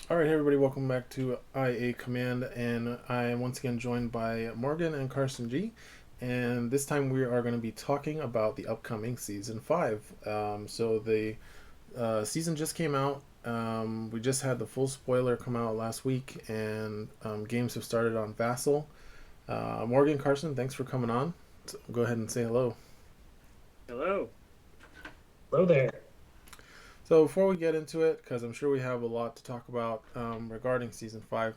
All right, hey everybody, welcome back to IA Command, and I am once again joined by Morgan and Carson Gee, and this time we are going to be talking about the upcoming season 5. The season just came out. We just had the full spoiler come out last week, and games have started on Vassal. Morgan, Carson, thanks for coming on. So go ahead and say hello. Hello. Hello there. So before we get into it, because I'm sure we have a lot to talk about regarding season 5,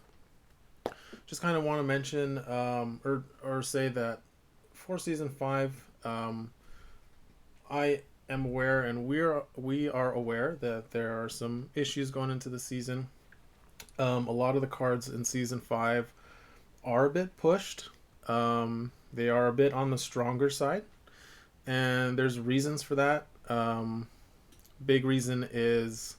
just kind of want to mention or say that for season 5, I am aware, and we are aware that there are some issues going into the season. A lot of the cards in season 5 are a bit pushed. They are a bit on the stronger side, and there's reasons for that. Big reason is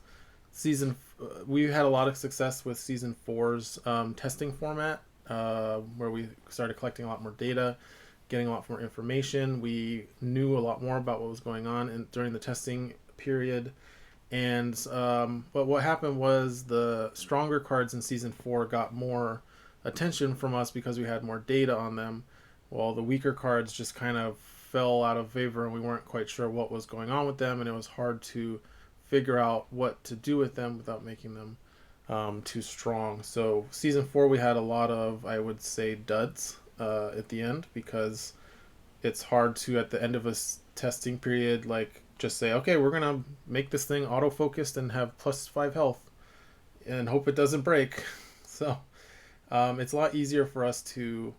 we had a lot of success with season four's testing format, where we started collecting a lot more data, getting a lot more information. We knew a lot more about what was going on during the testing period. And but what happened was the stronger cards in season four got more attention from us because we had more data on them, while the weaker cards just kind of fell out of favor, and we weren't quite sure what was going on with them, and it was hard to figure out what to do with them without making them too strong. So season four, we had a lot of, I would say, duds at the end, because it's hard to, at the end of a testing period, like just say, okay, we're gonna make this thing auto focused and have +5 health and hope it doesn't break. So it's a lot easier for us to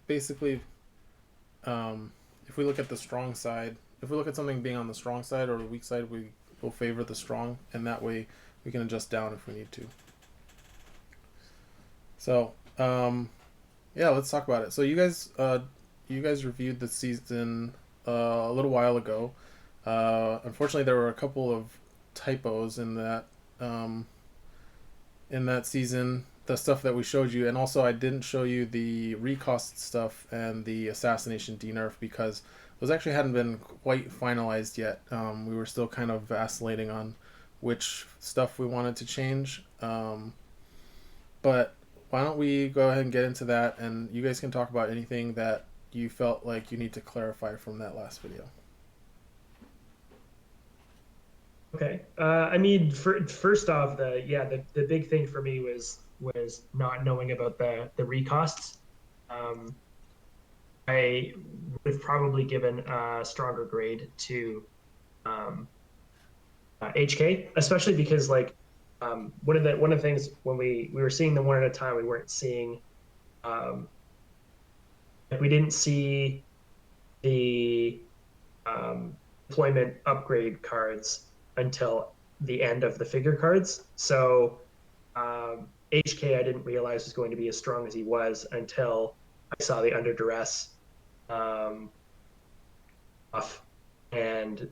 basically, if we look at the strong side, if we look at something being on the strong side or the weak side, we will favor the strong, and that way we can adjust down if we need to. So yeah, let's talk about it. So you guys reviewed the season a little while ago. Unfortunately, there were a couple of typos in that season. The stuff that we showed you, and also I didn't show you the recost stuff and the assassination denerf, because those actually hadn't been quite finalized yet. We were still kind of vacillating on which stuff we wanted to change. But why don't we go ahead and get into that, and you guys can talk about anything that you felt like you need to clarify from that last video. Okay. I mean, first off, the big thing for me was not knowing about the recosts. Um, I would have probably given a stronger grade to um, HK, especially because one of the things when we were seeing them one at a time, we weren't seeing um, like we didn't see the deployment upgrade cards until the end of the figure cards. So HK, I didn't realize was going to be as strong as he was until I saw the under duress um, buff and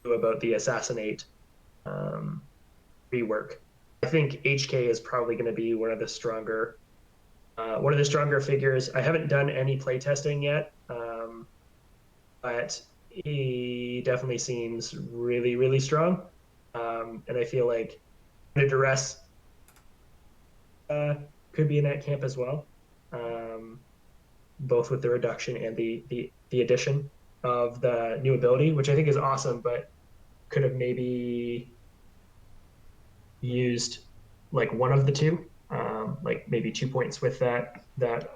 knew about the assassinate um, rework. I think HK is probably going to be one of the stronger figures. I haven't done any playtesting yet, but he definitely seems really, really strong. And I feel like under duress could be in that camp as well, both with the reduction and the addition of the new ability, which I think is awesome, but could have maybe used like one of the two, like maybe 2 points with that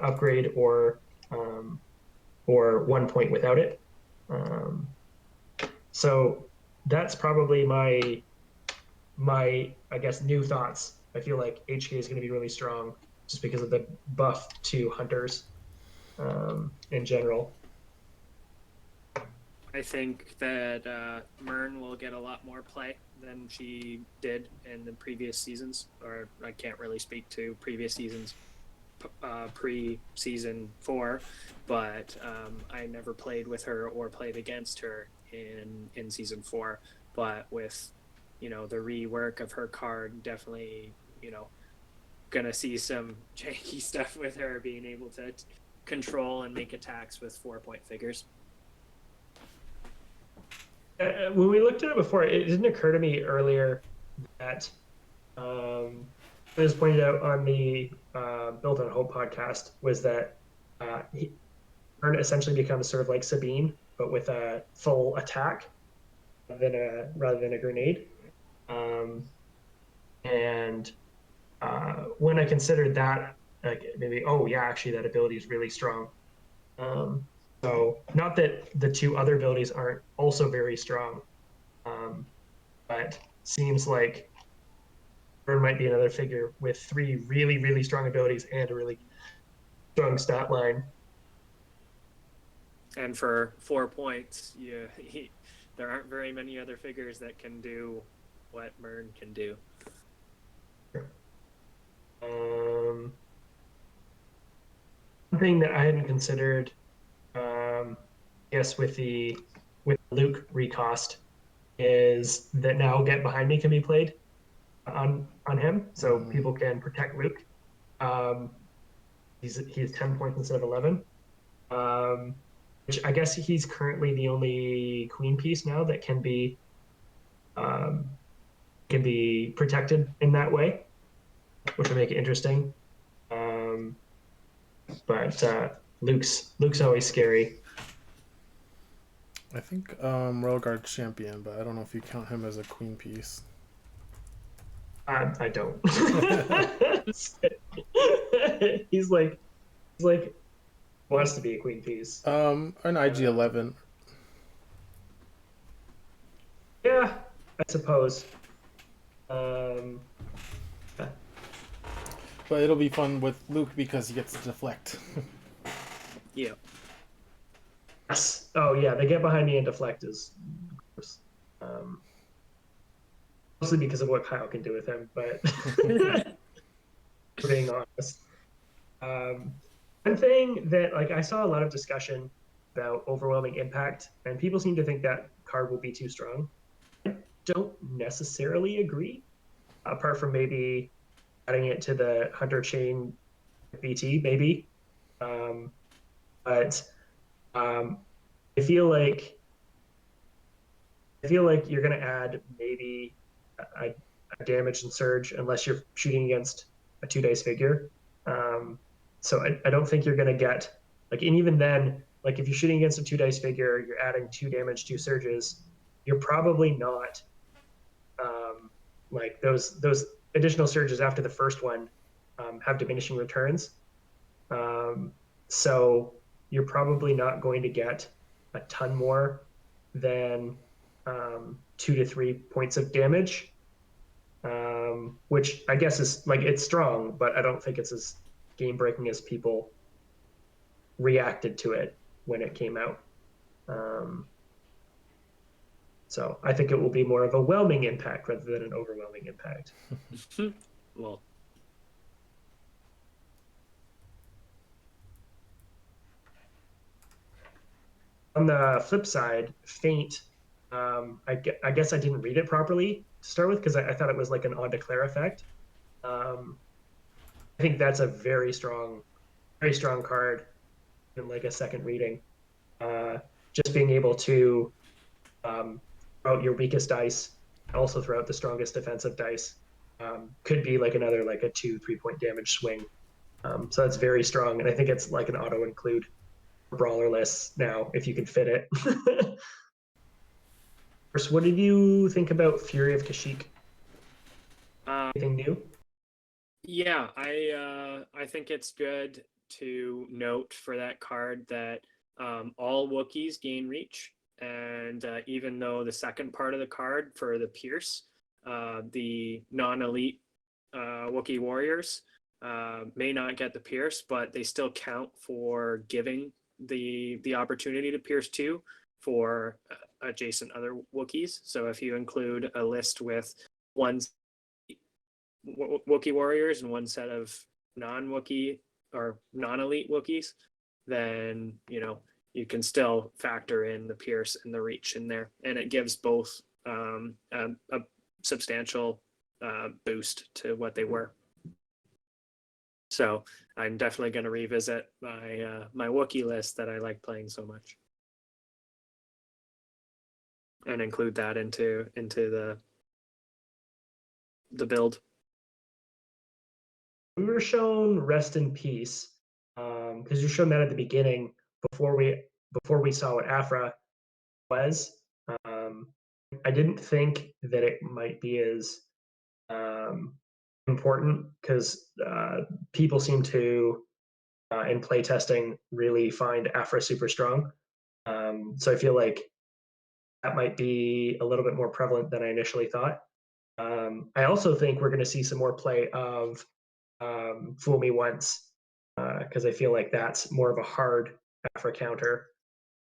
upgrade, or 1 point without it. Um, so that's probably my I guess new thoughts. I feel like HK is going to be really strong just because of the buff to hunters in general. I think that Myrn will get a lot more play than she did in the previous seasons, or I can't really speak to previous seasons pre-season 4, but I never played with her or played against her in season 4. But with the rework of her card, definitely gonna see some janky stuff with her being able to control and make attacks with 4-point figures. When we looked at it before, it didn't occur to me earlier that um, was pointed out on the Built on Hope podcast was that Burn essentially becomes sort of like Sabine, but with a full attack rather than a grenade. Um, and when I considered that, like maybe, oh yeah, actually that ability is really strong. So not that the two other abilities aren't also very strong, but seems like Burn might be another figure with three really, really strong abilities and a really strong stat line. And for 4 points, there aren't very many other figures that can do what Mern can do. One thing that I hadn't considered, yes, with Luke recost, is that now Get Behind Me can be played on him, so people can protect Luke. He's 10 points instead of 11. Which I guess he's currently the only queen piece now that can be protected in that way, which will make it interesting. But Luke's always scary. I think Royal Guard champion, but I don't know if you count him as a queen piece. I don't. he's like wants to be a queen piece. An IG-11. Yeah, I suppose. But it'll be fun with Luke because he gets to deflect. Yeah. Yes. Oh yeah, they Get Behind Me and deflect is mostly because of what Kyle can do with him, but being honest. One thing that like I saw a lot of discussion about overwhelming impact, and people seem to think that card will be too strong. I don't necessarily agree, apart from maybe adding it to the Hunter Chain BT, maybe. But I feel like you're going to add maybe a damage and surge unless you're shooting against a 2 dice figure. So I don't think you're going to get like, and even then, like if you're shooting against a 2 dice figure, you're adding 2 damage, 2 surges. You're probably not like those additional surges after the first one have diminishing returns. So you're probably not going to get a ton more than 2 to 3 points of damage, which I guess is like it's strong, but I don't think it's as game breaking as people reacted to it when it came out. So I think it will be more of a whelming impact rather than an overwhelming impact. Well, on the flip side, Faint, I guess I didn't read it properly to start with because I thought it was like an on declare effect. I think that's a very strong card in like a second reading. Just being able to throw out your weakest dice, also throw out the strongest defensive dice, could be like another like a 2-3 point damage swing. So that's very strong, and I think it's like an auto include brawler lists now if you can fit it. First, what did you think about Fury of Kashyyyk? Anything new? Yeah, I think it's good to note for that card that all Wookiees gain reach, and even though the second part of the card for the Pierce, the non-elite Wookiee warriors may not get the Pierce, but they still count for giving the opportunity to Pierce 2 for adjacent other Wookiees. So if you include a list with one Wookiee warriors and one set of non-Wookiee or non-elite Wookiees, then you can still factor in the Pierce and the reach in there, and it gives both a substantial boost to what they were. So I'm definitely going to revisit my Wookiee list that I like playing so much, and include that into the build. we were shown Rest in Peace, because you showed that at the beginning before we saw what Afra was. Um, I didn't think that it might be as important because people seem to in playtesting really find Afra super strong. So I feel like that might be a little bit more prevalent than I initially thought. I also think we're going to see some more play of Fool Me Once because I feel like that's more of a hard Afra counter.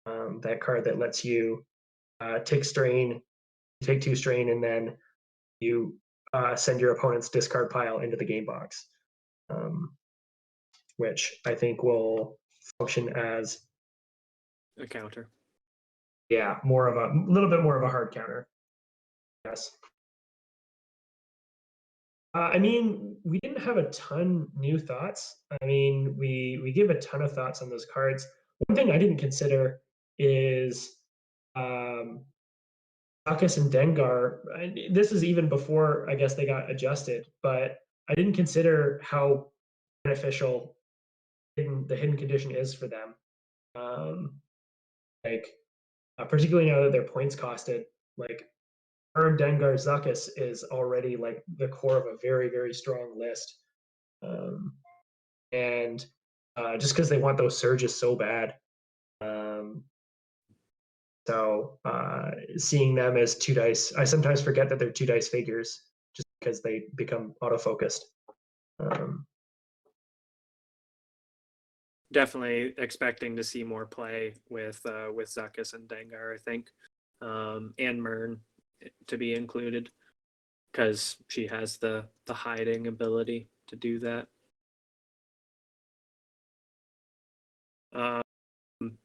That card that lets you take strain, take 2 strain, and then you send your opponent's discard pile into the game box, which I think will function as A counter. more of a little bit more of a hard counter. Yes. I mean, we didn't have a ton new thoughts. I mean, we gave a ton of thoughts on those cards. One thing I didn't consider is um, Zuckuss and Dengar. This is even before I guess they got adjusted, but I didn't consider how beneficial the hidden condition is for them. Like particularly now that their points costed, like Dengar Zuckuss is already like the core of a very, very strong list. And just because they want those surges so bad. So seeing them as 2 dice, I sometimes forget that they're 2 dice figures just because they become auto-focused. Definitely expecting to see more play with Zuckuss and Dengar, I think, and Mern to be included because she has the hiding ability to do that.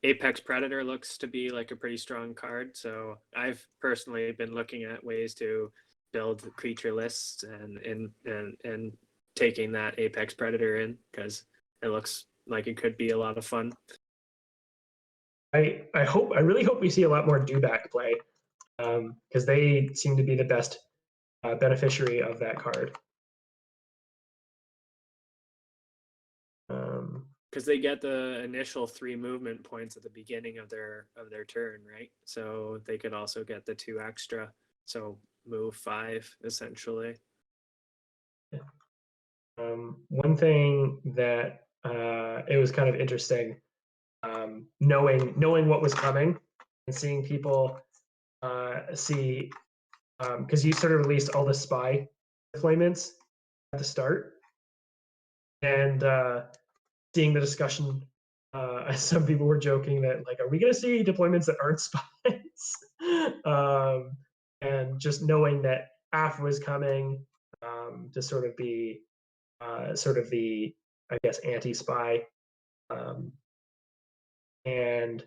Apex Predator looks to be like a pretty strong card, so I've personally been looking at ways to build creature lists and taking that Apex Predator in because it looks like it could be a lot of fun. I really hope we see a lot more Dewback play because they seem to be the best beneficiary of that card. Because they get the initial 3 movement points at the beginning of their turn, right? So they could also get the 2 extra, so move 5 essentially. One thing that it was kind of interesting, knowing what was coming and seeing people see, because you sort of released all the spy deployments at the start, and seeing the discussion, some people were joking that like, are we going to see deployments that aren't spies? And just knowing that AF was coming to sort of be sort of the, I guess, anti-spy, and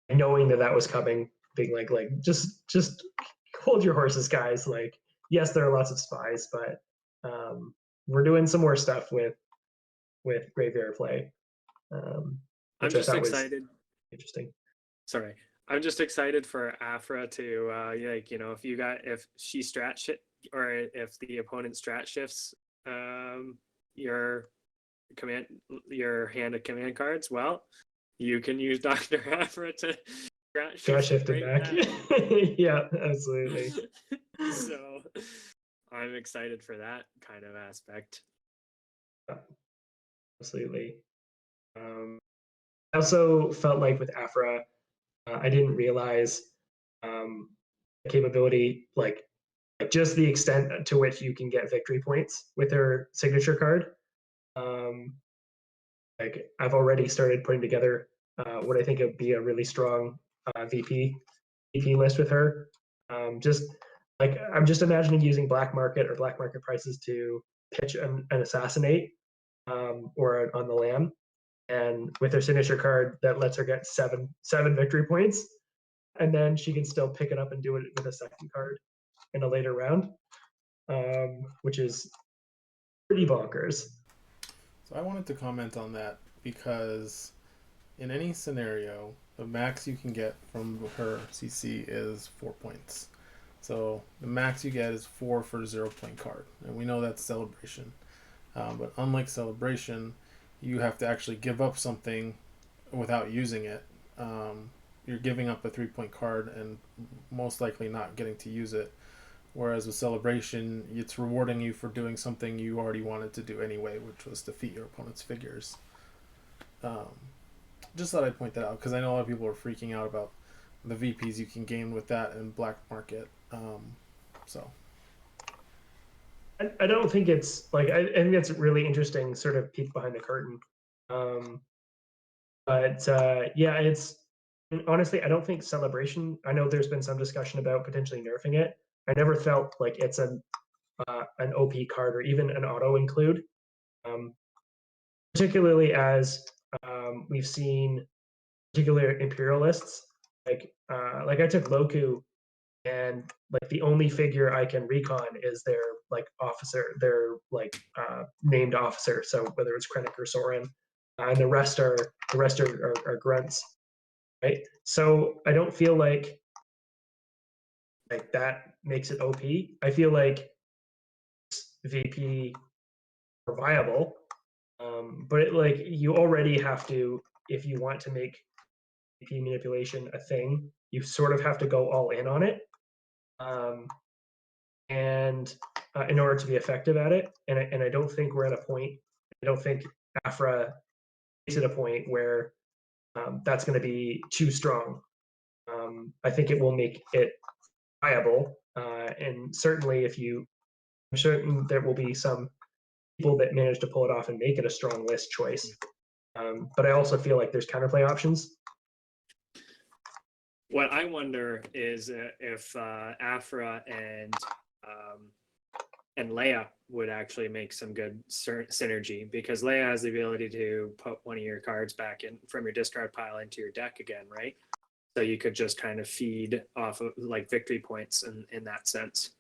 knowing that was coming, being like just hold your horses, guys. Like, yes, there are lots of spies, but we're doing some more stuff with Graveyard Play. I'm just excited. Interesting. Sorry, I'm just excited for Afra to like, you know, if she strat shit or if the opponent strat shifts your hand of command cards, well, you can use Dr. Afra to strat shift it back. Yeah, absolutely. So I'm excited for that kind of aspect. Absolutely. I also felt like with Afra, I didn't realize the capability, like just the extent to which you can get victory points with her signature card. Like I've already started putting together what I think would be a really strong VP list with her. Just like I'm just imagining using black market prices to pitch an assassinate or on the lam, and with her signature card that lets her get seven victory points, and then she can still pick it up and do it with a second card in a later round, which is pretty bonkers. So I wanted to comment on that because in any scenario, the max you can get from her CC is 4 points. So the max you get is 4 for a 0 point card, and we know that's Celebration. But unlike Celebration, you have to actually give up something without using it. You're giving up a 3-point card and most likely not getting to use it. Whereas with Celebration, it's rewarding you for doing something you already wanted to do anyway, which was defeat your opponent's figures. Just thought I'd point that out because I know a lot of people are freaking out about the VPs you can gain with that in black market. So I don't think it's like I think that's a really interesting sort of peek behind the curtain. But yeah, it's honestly I don't think Celebration. I know there's been some discussion about potentially nerfing it. I never felt like it's an OP card or even an auto include, particularly as we've seen particular imperialists like I took Loku and like the only figure I can recon is their like officer, their like named officer. So whether it's Krennic or Soren, and the rest are grunts, right? So I don't feel like that makes it OP. I feel like VP are viable, but like you already have to if you want to make VP manipulation a thing, you sort of have to go all in on it. And in order to be effective at it, and I don't think we're at a point. I don't think Afra is at a point where that's going to be too strong. I think it will make it viable, and certainly I'm certain there will be some people that manage to pull it off and make it a strong list choice. But I also feel like there's counterplay options. What I wonder is if Afra and Leia would actually make some good synergy, because Leia has the ability to put one of your cards back in from your discard pile into your deck again, right? So you could just kind of feed off of like victory points in that sense.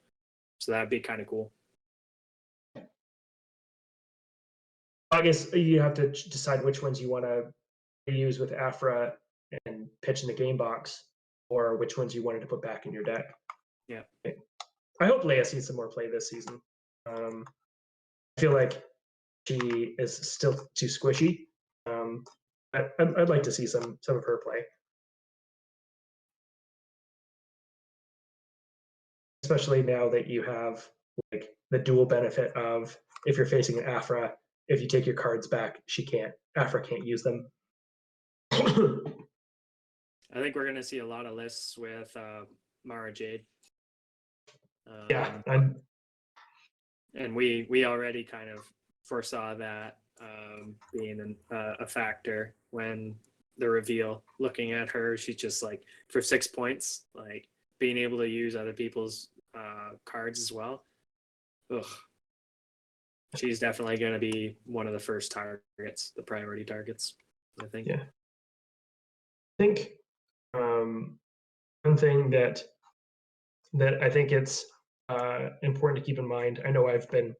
So that'd be kind of cool. I guess you have to decide which ones you want to use with Afra and pitch in the game box, or which ones you wanted to put back in your deck. Yeah. I hope Leia sees some more play this season. I feel like she is still too squishy. I'd like to see some of her play, especially now that you have like the dual benefit of if you're facing an Afra, if you take your cards back, Afra can't use them. I think we're going to see a lot of lists with Mara Jade. Yeah, and we already kind of foresaw that being a factor when the reveal. Looking at her, she's just like for 6 points, like being able to use other people's cards as well. Ugh. She's definitely going to be one of the first targets, the priority targets, I think. Yeah. I think one thing that I think it's important to keep in mind. I know I've been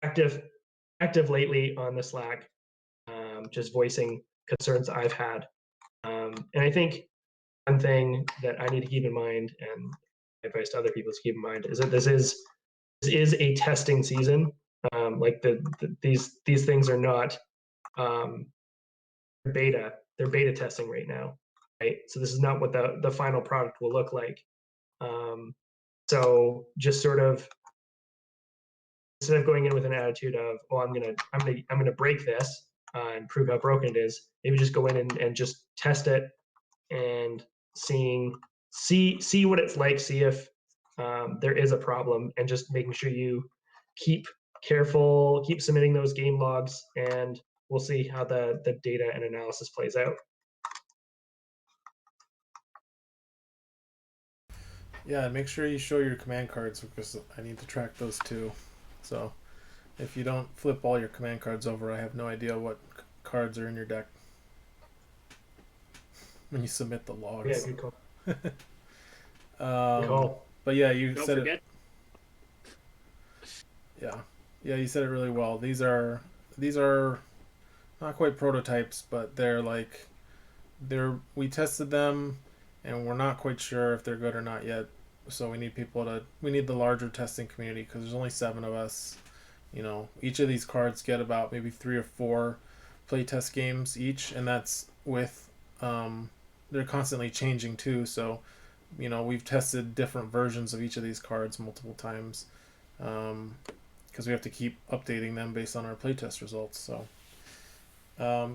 active lately on the Slack, just voicing concerns I've had, and I think one thing that I need to keep in mind, and advice to other people to keep in mind, is that this is a testing season. Like these things are not beta. They're beta testing right now, right? So this is not what the final product will look like. So just sort of instead of going in with an attitude of, oh, I'm gonna break this and prove how broken it is, maybe just go in and just test it and see what it's like, see if there is a problem, and just making sure you keep careful, keep submitting those game logs, and we'll see how the data and analysis plays out. yeah, make sure you show your command cards because I need to track those too. So if you don't flip all your command cards over, I have no idea what cards are in your deck when you submit the logs. Yeah, good call. Good call. But yeah, you Don't said forget. it. Yeah, you said it really well. These are not quite prototypes, but we tested them, and we're not quite sure if they're good or not yet. So we need the larger testing community because there's only 7 of us, Each of these cards get about maybe 3 or 4 playtest games each, and that's with they're constantly changing too. So we've tested different versions of each of these cards multiple times because we have to keep updating them based on our playtest results. So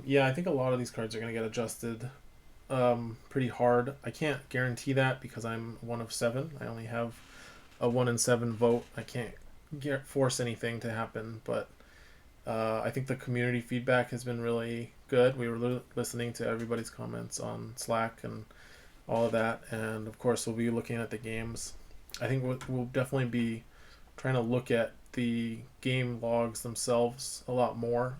yeah, I think a lot of these cards are going to get adjusted pretty hard. I can't guarantee that because I'm one of 7. I only have a 1 in 7 vote. I can't force anything to happen, but I think the community feedback has been really good. We were listening to everybody's comments on Slack and all of that, and of course we'll be looking at the games. I think we'll definitely be trying to look at the game logs themselves a lot more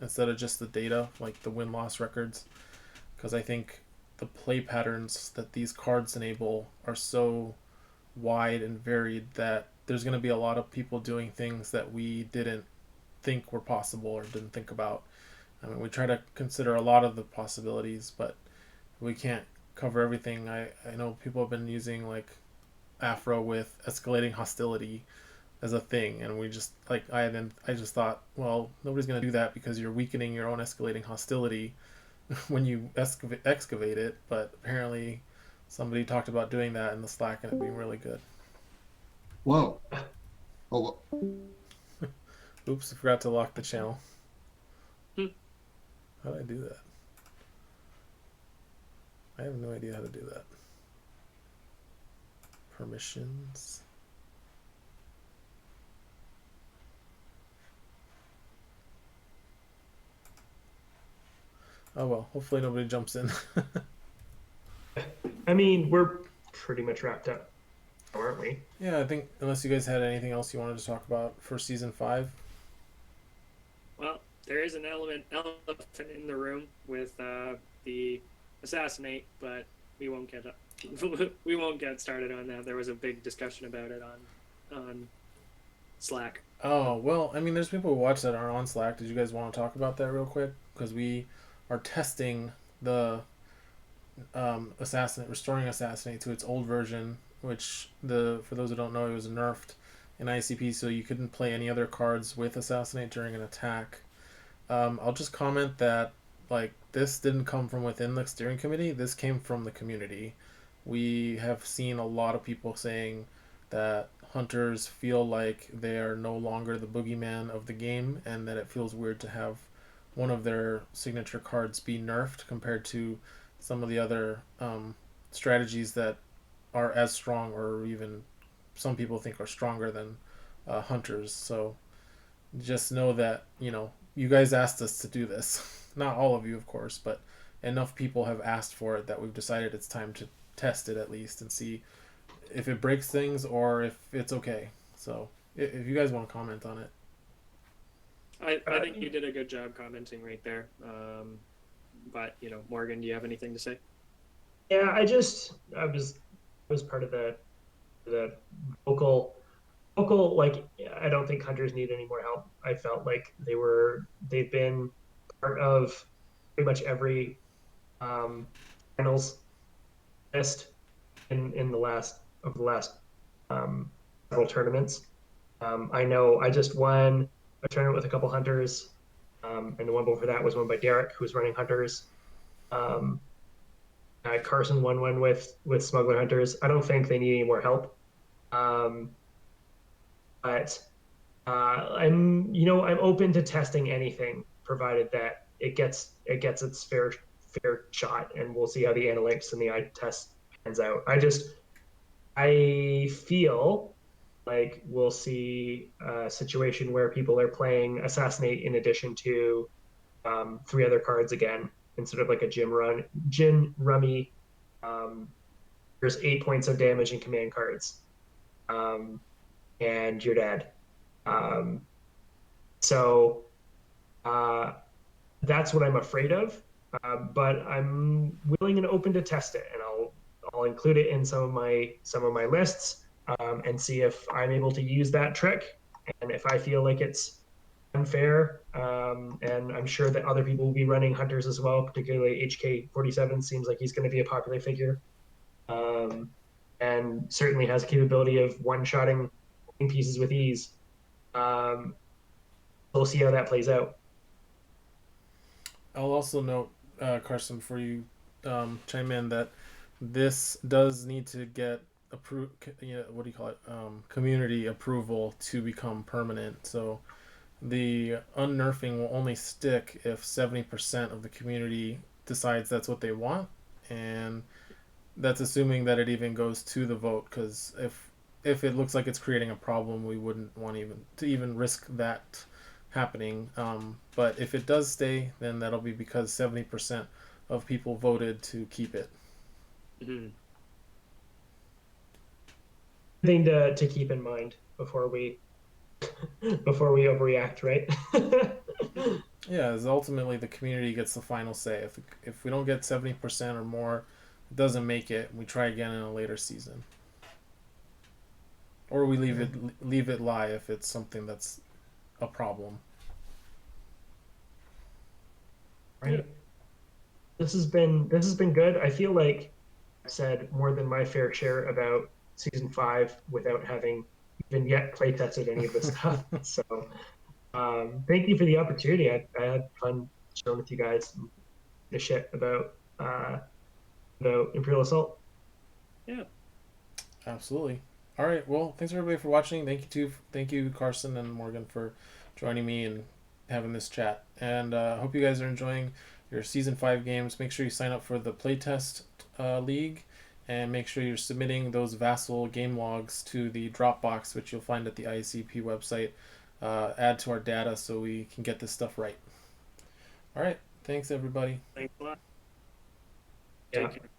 instead of just the data, like the win-loss records, because I think the play patterns that these cards enable are so wide and varied that there's going to be a lot of people doing things that we didn't think were possible or didn't think about. I mean, we try to consider a lot of the possibilities, but we can't cover everything. I know people have been using like Afro with escalating hostility as a thing, and we just I just thought, well, nobody's going to do that because you're weakening your own escalating hostility when you excavate it. But apparently somebody talked about doing that in the Slack and it being really good. Whoa. Oh, Oops, I forgot to lock the channel. Hmm. How did I do that? I have no idea how to do that. Permissions. Oh well, hopefully nobody jumps in. I mean, we're pretty much wrapped up, aren't we? Yeah, I think unless you guys had anything else you wanted to talk about for season 5. Well, there is an elephant in the room with the Assassinate, but we won't get we won't get started on that. There was a big discussion about it on Slack. Oh well, I mean, there's people who watch that aren't on Slack. Did you guys want to talk about that real quick? Because we are testing the Assassinate, restoring Assassinate to its old version, which for those who don't know, it was nerfed in IACP, so you couldn't play any other cards with Assassinate during an attack. I'll just comment that this didn't come from within the steering committee. This came from the community. We have seen a lot of people saying that hunters feel like they are no longer the boogeyman of the game, and that it feels weird to have one of their signature cards be nerfed compared to some of the other strategies that are as strong, or even some people think are stronger than hunters. So just know that you guys asked us to do this. Not all of you, of course, but enough people have asked for it that we've decided it's time to test it at least and see if it breaks things or if it's okay. So if you guys want to comment on it. I think you did a good job commenting right there. But Morgan, do you have anything to say? Yeah, I was part of the vocal like, I don't think hunters need any more help. I felt like they've been part of pretty much every finals list in the last several tournaments. I know I just won a tournament with a couple hunters, and the one before that was won by Derek, who was running hunters. Carson won one with smuggler hunters. I don't think they need any more help. But I'm open to testing anything, provided that it gets its fair shot, and we'll see how the analytics and the eye test pans out. I feel like we'll see a situation where people are playing Assassinate in addition to 3 other cards again, instead of like a gin rummy. There's 8 points of damage in command cards, and you're dead. So that's what I'm afraid of. But I'm willing and open to test it, and I'll include it in some of my lists, and see if I'm able to use that trick, and if I feel like it's unfair. And I'm sure that other people will be running hunters as well, particularly HK47 seems like he's going to be a popular figure, and certainly has a capability of one-shotting pieces with ease. We'll see how that plays out. I'll also note, Carson, before you chime in, that this does need to get approved. You know, what do you call it? Community approval to become permanent. So the unnerfing will only stick if 70% of the community decides that's what they want, and that's assuming that it even goes to the vote. Because if it looks like it's creating a problem, we wouldn't want even risk that happening. But if it does stay, then that'll be because 70% of people voted to keep it. Mm-hmm. Thing to keep in mind before we overreact, right? Yeah, as ultimately the community gets the final say. If we don't get 70% or more, it doesn't make it. We try again in a later season, or we leave it lie if it's something that's a problem. Right. This has been good. I feel like I've said more than my fair share about season 5 without having even yet play tested any of this stuff. So thank you for the opportunity. I had fun sharing with you guys the shit about Imperial Assault. Yeah. Absolutely. All right. Well, thanks everybody for watching. Thank you, Carson and Morgan, for joining me and having this chat. And hope you guys are enjoying your season 5 games. Make sure you sign up for the playtest league, and make sure you're submitting those Vassal game logs to the Dropbox, which you'll find at the IACP website. Add to our data so we can get this stuff right. All right. Thanks, everybody. Thanks a lot. Yeah. Take care.